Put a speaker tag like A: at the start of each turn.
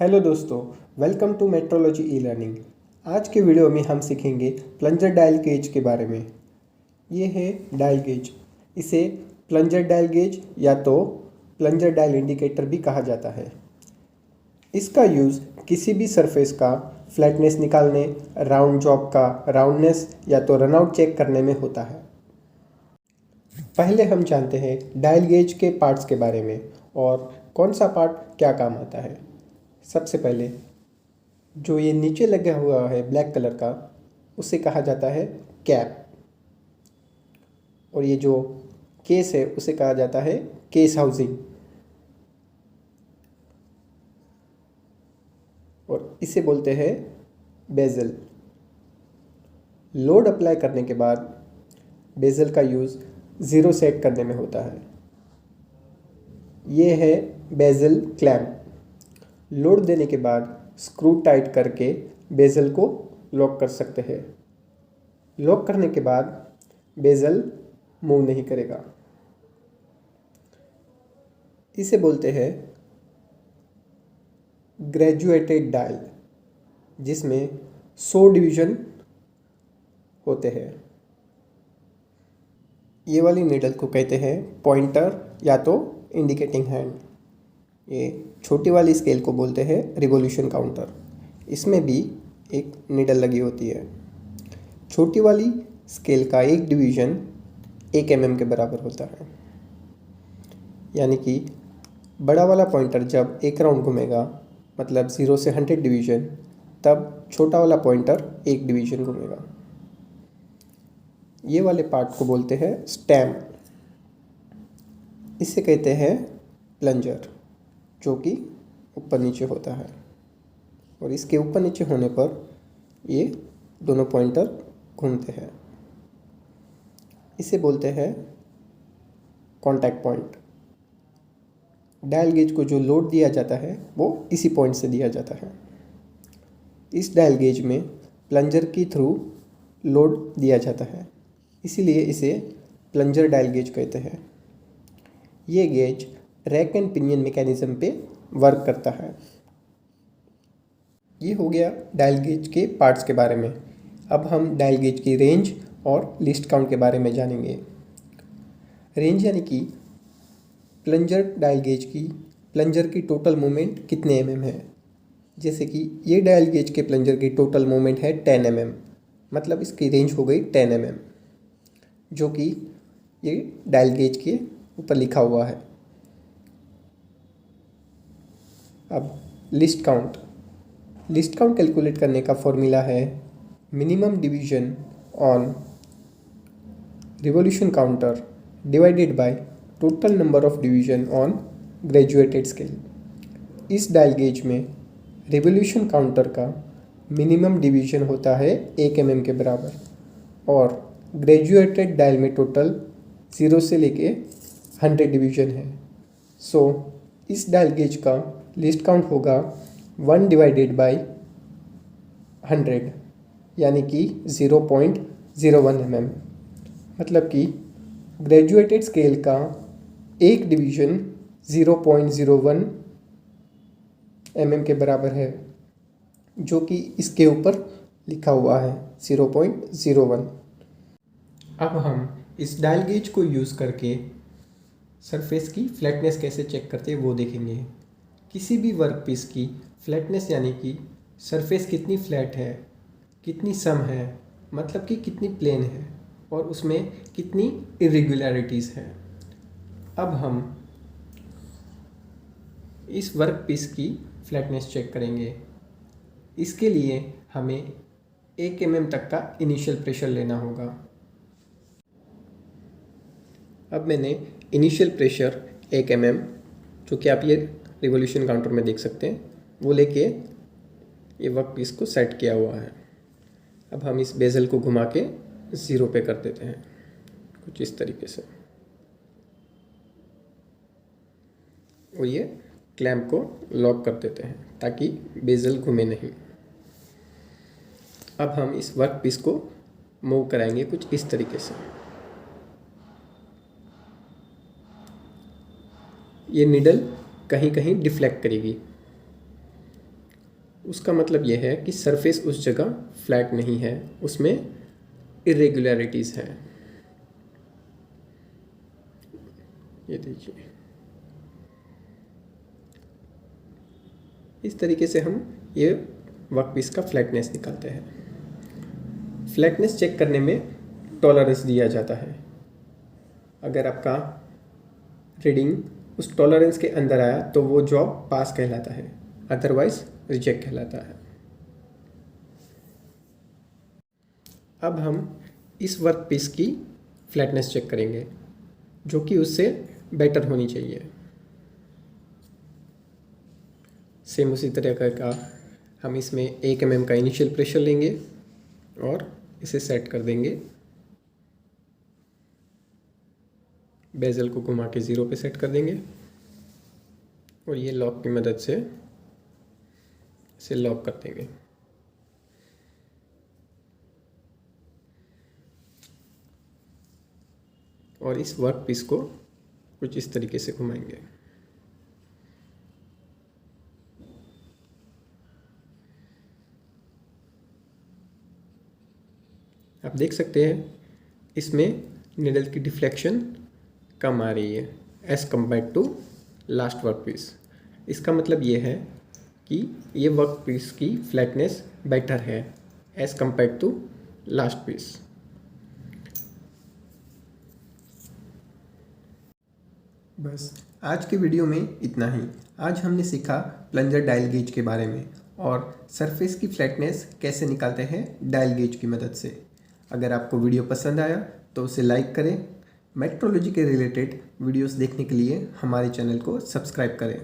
A: Hello दोस्तों, welcome to metrology e learning. आज के वीडियो में हम सीखेंगे प्लंजर डायल गेज के बारे में। ये है डायल गेज। इसे प्लंजर डायल गेज या तो प्लंजर डायल इंडिकेटर भी कहा जाता है। इसका यूज़ किसी भी सरफेस का फ्लैटनेस निकालने, राउंड जॉब का राउंडनेस या तो रनआउट चेक करने में होता है। पहले हम जानते हैं डायल गेज के पार्ट्स के बारे में और कौन सा पार्ट क्या काम आता है। सबसे पहले जो ये नीचे लगा हुआ है ब्लैक कलर का, उसे कहा जाता है कैप, और ये जो केस है उसे कहा जाता है केस हाउसिंग, और इसे बोलते हैं बेजल। लोड अप्लाई करने के बाद बेजल का यूज़ ज़ीरो सेट करने में होता है। ये है बेजल क्लैंप। लोड देने के बाद स्क्रू टाइट करके बेजल को लॉक कर सकते हैं। लॉक करने के बाद बेजल मूव नहीं करेगा। इसे बोलते हैं ग्रेजुएटेड डायल, जिसमें 100 डिवीज़न होते हैं। ये वाली नीडल को कहते हैं पॉइंटर या तो इंडिकेटिंग हैंड। ये छोटी वाली स्केल को बोलते हैं रिवॉल्यूशन काउंटर। इसमें भी एक नीडल लगी होती है। छोटी वाली स्केल का एक डिवीज़न 1 mm के बराबर होता है, यानी कि बड़ा वाला पॉइंटर जब एक राउंड घूमेगा, मतलब 0 से 100 डिवीज़न, तब छोटा वाला पॉइंटर 1 डिवीज़न घूमेगा। ये वाले पार्ट को बोलते हैं स्टेम। इसे कहते हैं प्लंजर, जो कि ऊपर नीचे होता है, और इसके ऊपर नीचे होने पर ये दोनों पॉइंटर घूमते हैं। इसे बोलते हैं कांटेक्ट पॉइंट। डायल गेज को जो लोड दिया जाता है वो इसी पॉइंट से दिया जाता है। इस डायल गेज में प्लंजर के थ्रू लोड दिया जाता है, इसीलिए इसे प्लंजर डायल गेज कहते हैं। ये gauge rack and pinion mechanism पे वर्क करता है। ये हो गया डायल गेज के पार्ट्स के बारे में। अब हम डायल गेज की रेंज और लिस्ट काउंट के बारे में जानेंगे। रेंज यानी कि प्लंजर डायल गेज की प्लंजर की टोटल मूवमेंट कितने mm है। जैसे कि ये डायल गेज के प्लंजर की टोटल मूवमेंट है 10 mm, मतलब इसकी रेंज हो गई 10 mm, जो कि ये डायल गेज के ऊपर लिखा हुआ है। अब लिस्ट काउंट कैलकुलेट करने का फॉर्मूला है minimum division on revolution counter divided by total number of division on graduated scale. इस डायल गेज में रिवॉल्यूशन काउंटर का मिनिमम डिवीजन होता है 1 mm के बराबर, और ग्रेजुएटेड डायल में टोटल 0 से लेके 100 डिवीजन है। सो इस डायल गेज का लिस्ट काउंट होगा 1 डिवाइडेड बाई 100, यानी कि 0.01 mm। मतलब कि ग्रेजुएटेड स्केल का एक डिवीज़न 0.01 mm के बराबर है, जो कि इसके ऊपर लिखा हुआ है 0.01। अब हम इस डायल गेज को यूज़ करके सरफेस की फ्लैटनेस कैसे चेक करते हैं वो देखेंगे। किसी भी वर्क पीस की फ्लैटनेस यानी कि सरफेस कितनी फ्लैट है, कितनी सम है, मतलब कि कितनी प्लेन है, और उसमें कितनी इरेगुलरिटीज़ है। अब हम इस वर्क पीस की फ्लैटनेस चेक करेंगे। इसके लिए हमें 1 mm तक का इनिशियल प्रेशर लेना होगा। अब मैंने इनिशियल प्रेशर 1 mm, जो कि आप ये रिवॉल्यूशन काउंटर में देख सकते हैं, वो लेके ये वर्क पीस को सेट किया हुआ है। अब हम इस बेजल को घुमा के 0 पे कर देते हैं, कुछ इस तरीके से, और ये क्लैंप को लॉक कर देते हैं ताकि बेजल घूमे नहीं। अब हम इस वर्क पीस को मूव कराएंगे कुछ इस तरीके से। ये नीडल कहीं कहीं डिफ्लेक्ट करेगी। उसका मतलब यह है कि सरफेस उस जगह फ्लैट नहीं है, उसमें इरेगुलरिटीज़ हैं। ये देखिए, इस तरीके से हम ये वर्कपीस का फ्लैटनेस निकालते हैं। फ्लैटनेस चेक करने में टॉलरेंस दिया जाता है। अगर आपका रीडिंग उस टॉलरेंस के अंदर आया तो वो जॉब पास कहलाता है, अदरवाइज रिजेक्ट कहलाता है। अब हम इस वर्कपीस की फ्लैटनेस चेक करेंगे, जो कि उससे बेटर होनी चाहिए। सेम उसी तरह का हम इसमें 1 mm का इनिशियल प्रेशर लेंगे और इसे सेट कर देंगे। बेजल को घुमा के 0 पे सेट कर देंगे और ये लॉक की मदद से इसे लॉक कर देंगे। और इस वर्क पीस को कुछ इस तरीके से घुमाएंगे। आप देख सकते हैं इसमें निडल की डिफ्लेक्शन कम आ रही है as compared to last work piece. इसका मतलब ये है कि ये वर्क पीस की फ्लैटनेस बेटर है as compared to last piece. बस आज के वीडियो में इतना ही। आज हमने सीखा प्लंजर डायल गेज के बारे में और सरफेस की फ्लैटनेस कैसे निकालते हैं डायल गेज की मदद से। अगर आपको वीडियो पसंद आया तो उसे लाइक करें। मेट्रोलॉजी के रिलेटेड वीडियोस देखने के लिए हमारे चैनल को सब्सक्राइब करें।